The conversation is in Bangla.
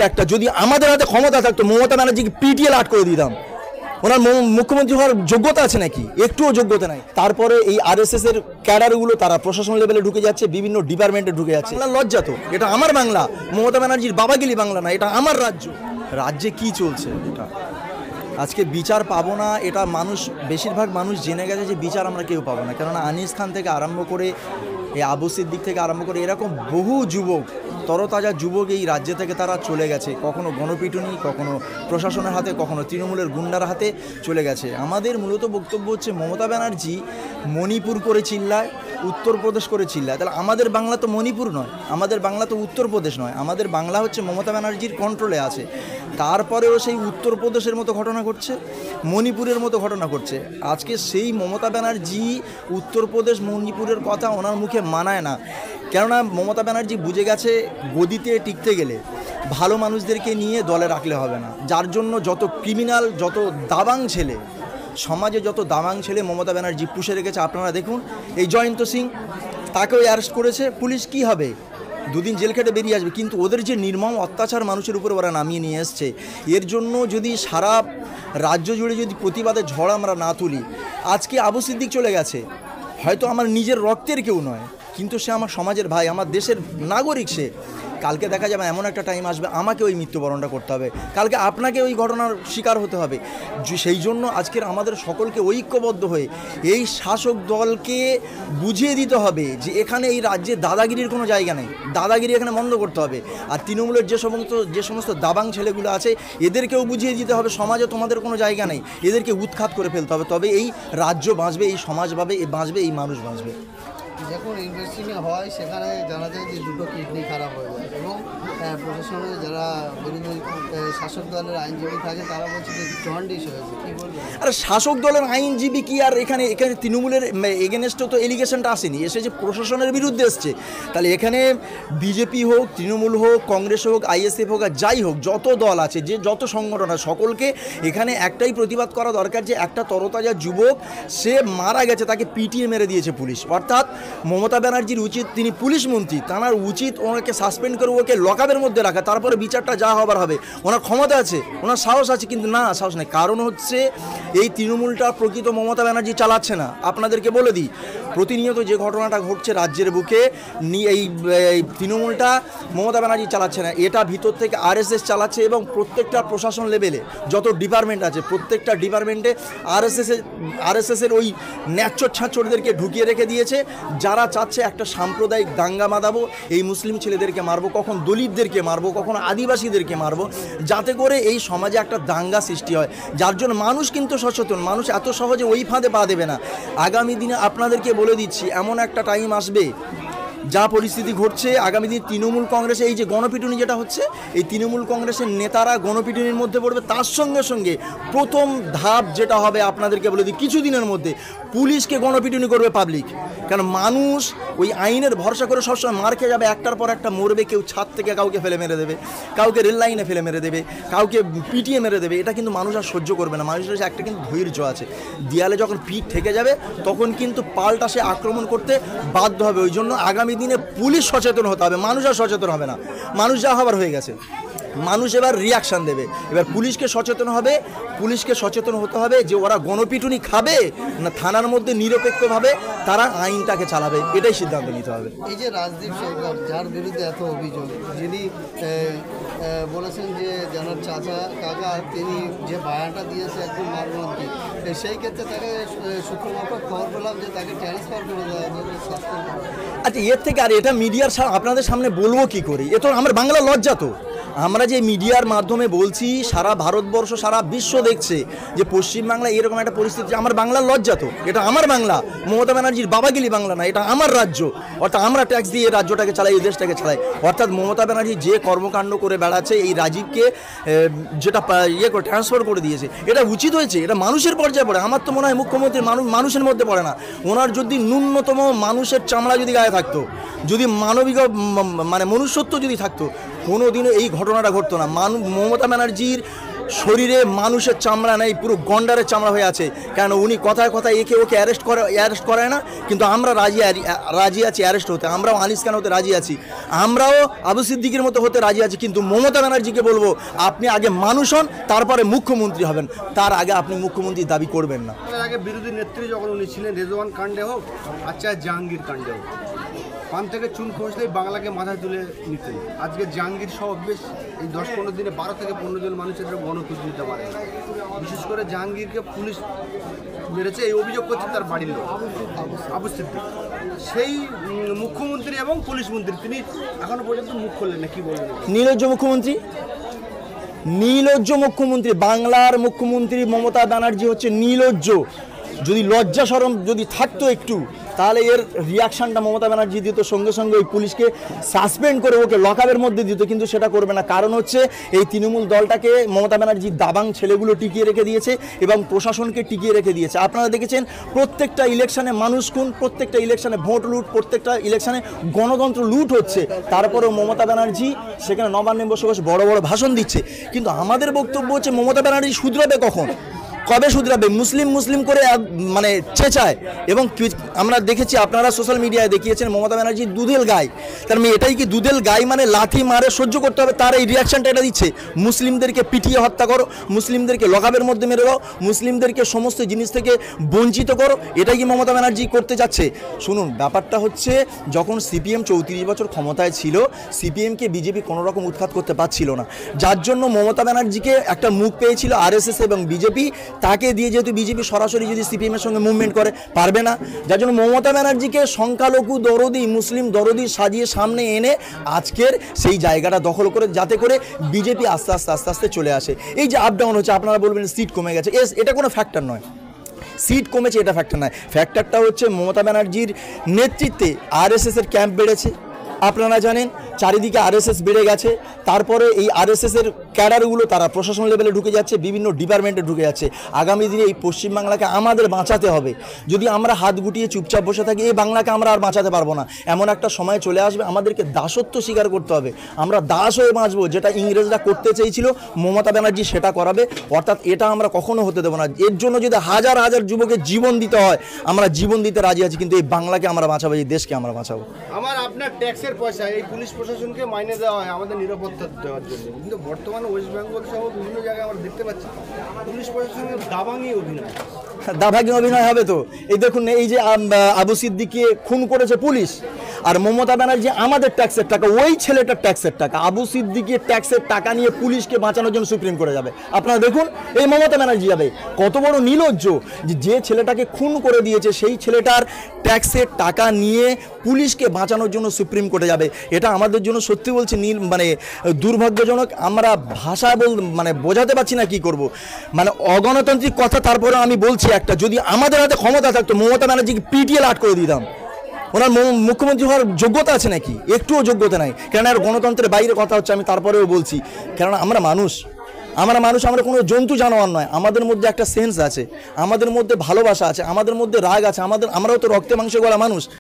একটা যদি আমাদের হাতে ক্ষমতা থাকতো মমতা ব্যানার্জিকে পিটিয়ে লাট করে দিতাম। ওনার মুখ্যমন্ত্রী হওয়ার যোগ্যতা আছে নাকি? একটুও যোগ্যতা নাই। তারপরে এই আরএসএস এর ক্যাডারগুলো তারা প্রশাসন লেভেলে ঢুকে যাচ্ছে, বিভিন্ন ডিপার্টমেন্টে ঢুকে যাচ্ছে। বাংলা লজ্জা তো, এটা আমার বাংলা, মমতা ব্যানার্জির বাবাগিলি বাংলা না, এটা আমার রাজ্য। রাজ্যে কি চলছে এটা আজকে বিচার পাবো না, এটা মানুষ, বেশিরভাগ মানুষ জেনে গেছে যে বিচার আমরা কেউ পাবো না। কেননা আনিস খান থেকে আরম্ভ করে এই আবু সিদ্দিক থেকে আরম্ভ করে এরকম বহু যুবক, তরতাজা যুবক এই রাজ্য থেকে তারা চলে গেছে, কখনো গণপিটুনি, কখনো প্রশাসনের হাতে, কখনো তৃণমূলের গুন্ডার হাতে চলে গেছে। আমাদের মূলত বক্তব্য হচ্ছে মমতা ব্যানার্জি মণিপুর করে চিল্লায়, উত্তরপ্রদেশ করে চিল্লায়, তাহলে আমাদের বাংলা তো মণিপুর নয়, আমাদের বাংলা তো উত্তরপ্রদেশ নয়, আমাদের বাংলা হচ্ছে মমতা ব্যানার্জির কন্ট্রোলে আছে। তারপরেও সেই উত্তরপ্রদেশের মতো ঘটনা ঘটছে, মণিপুরের মতো ঘটনা ঘটছে। আজকে সেই মমতা ব্যানার্জি উত্তরপ্রদেশ মণিপুরের কথা ওনার মুখে মানায় না। কেননা মমতা ব্যানার্জি বুঝে গেছে গদিতে টিকতে গেলে ভালো মানুষদেরকে নিয়ে দলে রাখলে হবে না। যার জন্য যত ক্রিমিনাল, যত দাবাং ছেলে, সমাজে যত দাবাং ছেলে মমতা ব্যানার্জি পুষে রেখেছে। আপনারা দেখুন, এই জয়ন্ত সিং, তাকেও অ্যারেস্ট করেছে পুলিশ, কি হবে? দুদিন জেল খেটে বেরিয়ে আসবে। কিন্তু ওদের যে নির্মম অত্যাচার মানুষের উপরে ওরা নামিয়ে নিয়ে এসছে, এর জন্য যদি সারা রাজ্য জুড়ে যদি প্রতিবাদে ঝড় আমরা না তুলি, আজকে আবু সিদ্দিক চলে গেছে, হয়তো আমার নিজের রক্তের কেউ নয়, কিন্তু সে আমার সমাজের ভাই, আমার দেশের নাগরিক। সে কালকে দেখা যাবে এমন একটা টাইম আসবে আমাকে ওই মৃত্যুবরণটা করতে হবে, কালকে আপনাকে ওই ঘটনার শিকার হতে হবে। সেই জন্য আজকের আমাদের সকলকে ঐক্যবদ্ধ হয়ে এই শাসক দলকে বুঝিয়ে দিতে হবে যে এখানে এই রাজ্যে দাদাগিরির কোনো জায়গা নেই, দাদাগিরি এখানে বন্ধ করতে হবে। আর তৃণমূলের যে সমস্ত দাবাং ছেলেগুলো আছে এদেরকেও বুঝিয়ে দিতে হবে সমাজে তোমাদের কোনো জায়গা নেই, এদেরকে উৎখাত করে ফেলতে হবে। তবে এই রাজ্য বাঁচবে, এই সমাজ বাঁচবে, এই মানুষ বাঁচবে। যখন ইনভেস্টিগেশন হয় সেখানে জানা যায় যে দুটো কিডনি খারাপ হয়ে যায় এবং প্রশাসনের যারা বিরোধী শাসক দলের আইনজীবী থাকে তারা বলছে যে জন্ডিস হয়েছে। কী বলবেন? আর শাসক দলের আইনজীবী কি আর এখানে তৃণমূলের এগেনস্টে তো এলিগেশনটা আসেনি, এসেছে প্রশাসনের বিরুদ্ধে এসছে। তাহলে এখানে বিজেপি হোক, তৃণমূল হোক, কংগ্রেস হোক, আইএসএফ হোক, আর যাই হোক, যত দল আছে, যে যত সংগঠন আছে, সকলকে এখানে একটাই প্রতিবাদ করা দরকার যে একটা তরতাজা যুবক সে মারা গেছে, তাকে পিটিয়ে মেরে দিয়েছে পুলিশ। অর্থাৎ মমতা ব্যানার্জির উচিত, তিনি পুলিশ মন্ত্রী, তার উচিত ওনাকে সাসপেন্ড করে ওকে লকআপের মধ্যে রাখা, তারপরে বিচারটা যা হবার হবে। ওনার ক্ষমতা আছে, ওনার সাহস আছে, কিন্তু না, সাহস নেই। কারণ হচ্ছে এই তৃণমূলটা প্রকৃত মমতা ব্যানার্জি চালাচ্ছে না। আপনাদেরকে বলে দিই, প্রতিনিয়ত যে ঘটনাটা ঘটছে রাজ্যের বুকে, এই তৃণমূলটা মমতা ব্যানার্জি চালাচ্ছে না, এটা ভিতর থেকে আরএসএস চালাচ্ছে। এবং প্রত্যেকটা প্রশাসন লেভেলে যত ডিপার্টমেন্ট আছে, প্রত্যেকটা ডিপার্টমেন্টে আরএসএসের ওই ন্যাচ্চর ছাঁচরদেরকে ঢুকিয়ে রেখে দিয়েছে, যারা চাচ্ছে একটা সাম্প্রদায়িক দাঙ্গা বাঁধাবো, এই মুসলিম ছেলেদেরকে মারবো, কখন দলিতদেরকে মারবো, কখন আদিবাসীদেরকে মারবো, যাতে করে এই সমাজে একটা দাঙ্গা সৃষ্টি হয়। যার জন্য মানুষ কিন্তু সচেতন, মানুষ এত সহজে ওই ফাঁদে পা দেবে না। আগামী দিনে আপনাদেরকে বলে দিচ্ছি, এমন একটা টাইম আসবে, যা পরিস্থিতি ঘটছে আগামী দিন তৃণমূল কংগ্রেসে এই যে গণপিটুনি যেটা হচ্ছে, এই তৃণমূল কংগ্রেসের নেতারা গণপিটুনির মধ্যে পড়বে। তার সঙ্গে সঙ্গে প্রথম ধাপ যেটা হবে, আপনাদেরকে বলে দিই, কিছুদিনের মধ্যে পুলিশকে গণপিটুনি করবে পাবলিক। কারণ মানুষ ওই আইনের ভরসা করে সবসময় মার খেয়ে যাবে, একটার পর একটা মরবে। কেউ ছাদ থেকে কাউকে ফেলে মেরে দেবে, কাউকে রেল লাইনে ফেলে মেরে দেবে, কাউকে পিটিয়ে মেরে দেবে। এটা কিন্তু মানুষ আর সহ্য করবে না। মানুষের একটা কিন্তু ধৈর্য আছে, দেয়ালে যখন পিঠ ঠেকে যাবে তখন কিন্তু পাল্টা সে আক্রমণ করতে বাধ্য হবে। ওই জন্য আগামী দিনে পুলিশ সচেতন হতে হবে, মানুষ আর সচেতন হবে না। মানুষ যা হবার হয়ে গেছে, মানুষ এবার রিয়াকশান দেবে। এবার পুলিশকে সচেতন হতে হবে যে ওরা গণপিটুনি খাবে না থানার মধ্যে নিরপেক্ষভাবে তারা আইনটাকে চালাবে, এটাই সিদ্ধান্ত নিতে হবে। এই যে রাজদীপ সরকার, যার বিরুদ্ধে এত অভিযোগ, যিনি বলেছেন যে জানার চাচা কাকা, তিনি যে বায়ানটা দিয়েছে একদম মারমন্ত্রী, সেই ক্ষেত্রে তাকে সূত্রমারফত খবর পেলাম যে তাকে ট্রান্সফার করে দেওয়া হবে। আচ্ছা, এর থেকে আর এটা মিডিয়ার আপনাদের সামনে বলবো কি করে? এ তো আমার বাংলা লজ্জা। তো আমরা যে মিডিয়ার মাধ্যমে বলছি, সারা ভারতবর্ষ, সারা বিশ্ব দেখছে যে পশ্চিমবাংলায় এরকম একটা পরিস্থিতি, আমার বাংলার লজ্জা। তো এটা আমার বাংলা, মমতা ব্যানার্জির বাবাগিলি বাংলা না, এটা আমার রাজ্য। অর্থাৎ আমরা ট্যাক্স দিয়ে এই রাজ্যটাকে চালাই, এই দেশটাকে চালাই। অর্থাৎ মমতা ব্যানার্জি যে কর্মকাণ্ড করে বেড়াচ্ছে, এই রাজীবকে যেটা করে ট্রান্সফার করে দিয়েছে, এটা উচিত হয়েছে? এটা মানুষের পর্যায়ে পড়ে? আমার তো মনে হয় মুখ্যমন্ত্রী মানুষের মধ্যে পড়ে না। ওনার যদি ন্যূনতম মানুষের চামড়া যদি গায়ে থাকতো, যদি মানবিক মনুষ্যত্ব যদি থাকতো, কোনো দিনও এই ঘটনাটা ঘটতো না। মমতা ব্যানার্জির শরীরে মানুষের চামড়া নেই, পুরো গন্ডারের চামড়া হয়ে আছে। কেন উনি কথায় কথায় একে ওকে অ্যারেস্ট করায় না, কিন্তু আমরা রাজি আছি অ্যারেস্ট হতে। আমরাও আনিস খান হতে রাজি আছি, আমরাও আবু সিদ্দিকের মতো হতে রাজি আছি। কিন্তু মমতা ব্যানার্জিকে বলবো, আপনি আগে মানুষ হন, তারপরে মুখ্যমন্ত্রী হবেন, তার আগে আপনি মুখ্যমন্ত্রীর দাবি করবেন না। এর আগে বিরোধী নেত্রী যখন উনি ছিলেন, রেজওয়ান কাণ্ডে হোক আর চাहे জাহাঙ্গীর কাণ্ডে হোক, পান থেকে চুন খসলেই বাংলাকে মাথায় তুলে নিতেন। আজকে জাহাঙ্গীর সহ বেশ এই 10-15 দিনে 12 থেকে 15 জন মানুষের গণখোঁজ নিতে পারে। বিশেষ করে জাহাঙ্গীরকে পুলিশ মেরেছে এই অভিযোগ করছে তার বাড়ির লোক আবু সিদ্দিক। সেই মুখ্যমন্ত্রী এবং পুলিশ মন্ত্রী তিনি এখনো পর্যন্ত মুখ খুললেন না, কি বলবেন? নীলজ্জ মুখ্যমন্ত্রী, বাংলার মুখ্যমন্ত্রী মমতা ব্যানার্জি হচ্ছে নীলজ্জ। যদি লজ্জা শরম যদি থাকতো একটু, তাহলে এর রিয়াকশানটা মমতা ব্যানার্জি দিত, সঙ্গে সঙ্গে ওই পুলিশকে সাসপেন্ড করে ওকে লকআপের মধ্যে দিত। কিন্তু সেটা করবে না, কারণ হচ্ছে এই তৃণমূল দলটাকে মমতা ব্যানার্জি দাবাং ছেলেগুলো টিকিয়ে রেখে দিয়েছে এবং প্রশাসনকে টিকিয়ে রেখে দিয়েছে। আপনারা দেখেছেন প্রত্যেকটা ইলেকশনে মানুষ খুন, প্রত্যেকটা ইলেকশনে ভোট লুট, প্রত্যেকটা ইলেকশনে গণতন্ত্র লুট হচ্ছে। তারপরেও মমতা ব্যানার্জি সেখানে নবান্নে বসে বসে বড় বড় ভাষণ দিচ্ছে। কিন্তু আমাদের বক্তব্য হচ্ছে মমতা ব্যানার্জি শুধরাবে কখন, কবে শুধরাবে? মুসলিম করে মানে চেঁচায়। এবং আমরা দেখেছি, আপনারা সোশ্যাল মিডিয়ায় দেখিয়েছেন মমতা ব্যানার্জি দুধেল গাই। তার মানে এটাই কি দুধেল গাই মানে লাথি মারে সহ্য করতে হবে? তার এই রিয়াকশনটা এটা দিচ্ছে, মুসলিমদেরকে পিটিয়ে হত্যা করো, মুসলিমদেরকে লকআপের মধ্যে মেরে দাও, মুসলিমদেরকে সমস্ত জিনিস থেকে বঞ্চিত করো, এটাই কি মমতা ব্যানার্জি করতে যাচ্ছে? শুনুন, ব্যাপারটা হচ্ছে যখন সিপিএম 34 বছর ক্ষমতায় ছিল, সিপিএমকে বিজেপি কোনো রকম উৎখাত করতে পারছিল না, যার জন্য মমতা ব্যানার্জিকে একটা মুখ পেয়েছিল আরএসএস এবং বিজেপি। তাকে দিয়ে যেহেতু বিজেপি সরাসরি যদি সিপিএমের সঙ্গে মুভমেন্ট করে পারবে না, যার জন্য মমতা ব্যানার্জিকে সংখ্যালঘু দরদি, মুসলিম দরদি সাজিয়ে সামনে এনে আজকের সেই জায়গাটা দখল করে, যাতে করে বিজেপি আস্তে আস্তে চলে আসে। এই যে আপ ডাউন হচ্ছে, আপনারা বলবেন সিট কমে গেছে, এটা কোনো ফ্যাক্টর নয়। সিট কমেছে এটা ফ্যাক্টর নয়, ফ্যাক্টরটা হচ্ছে মমতা ব্যানার্জির নেতৃত্বে আরএসএসের ক্যাম্প বেড়েছে। আপনারা জানেন চারিদিকে আরএসএস বেড়ে গেছে। তারপরে এই আরএসএসের ক্যাডারগুলো তারা প্রশাসন লেভেলে ঢুকে যাচ্ছে, বিভিন্ন ডিপার্টমেন্টে ঢুকে যাচ্ছে। আগামী দিনে এই পশ্চিমবাংলাকে আমাদের বাঁচাতে হবে। যদি আমরা হাত গুটিয়ে চুপচাপ বসে থাকি, এই বাংলাকে আমরা আর বাঁচাতে পারবো না। এমন একটা সময় চলে আসবে, আমাদেরকে দাসত্ব স্বীকার করতে হবে। আমরা দাস হয়ে বাঁচবো, যেটা ইংরেজরা করতে চেয়েছিল মমতা ব্যানার্জি সেটা করাবে। অর্থাৎ এটা আমরা কখনো হতে দেবো না। এর জন্য যদি হাজার হাজার যুবকের জীবন দিতে হয়, আমরা জীবন দিতে রাজি আছি, কিন্তু এই বাংলাকে আমরা বাঁচাবো, এই দেশকে আমরা বাঁচাবো। আপনার ট্যাক্সের পয়সা এই পুলিশ প্রশাসনকে মাইনে দেওয়া হয় আমাদের নিরাপত্তা দেওয়ার জন্য, কিন্তু বর্তমানে ওয়েস্ট বেঙ্গল সহ বিভিন্ন জায়গায় আমরা দেখতে পাচ্ছি পুলিশ প্রশাসনের দাবাঙি অভিনয় হবে। তো এই দেখুন, এই যে আবু সিদ্দিককে খুন করেছে পুলিশ, আর মমতা ব্যানার্জি আমাদের ট্যাক্সের টাকা, ওই ছেলেটার ট্যাক্সের টাকা, আবু সিদ্দিকের ট্যাক্সের টাকা নিয়ে পুলিশকে বাঁচানোর জন্য সুপ্রিম কোর্টে যাবে। আপনারা দেখুন, এই মমতা ব্যানার্জি যাবে। কত বড় নির্লজ্জ যে ছেলেটাকে খুন করে দিয়েছে, সেই ছেলেটার ট্যাক্সের টাকা নিয়ে পুলিশকে বাঁচানোর জন্য সুপ্রিম কোর্টে যাবে। এটা আমাদের জন্য সত্যি বলছি মানে দুর্ভাগ্যজনক। আমরা ভাষা মানে বোঝাতে পারছি না কি করব, মানে অগণতান্ত্রিক কথা। তারপরে আমি বলছি একটা, যদি আমাদের হাতে ক্ষমতা থাকতো মমতা ব্যানার্জিকে পিটিয়ে লাট করে দিতাম। ওনার মুখ্যমন্ত্রী হওয়ার যোগ্যতা আছে নাকি? একটুও যোগ্যতা নাই। কেন আর গণতন্ত্রের বাইরে কথা হচ্ছে, আমি তারপরেও বলছি, কারণ আমরা মানুষ, আমরা কোনো জন্তু জানোয়ার নয়। আমাদের মধ্যে একটা সেন্স আছে, আমাদের মধ্যে ভালোবাসা আছে, আমাদের মধ্যে রাগ আছে, আমরাও তো রক্তে মাংসে গলা মানুষ।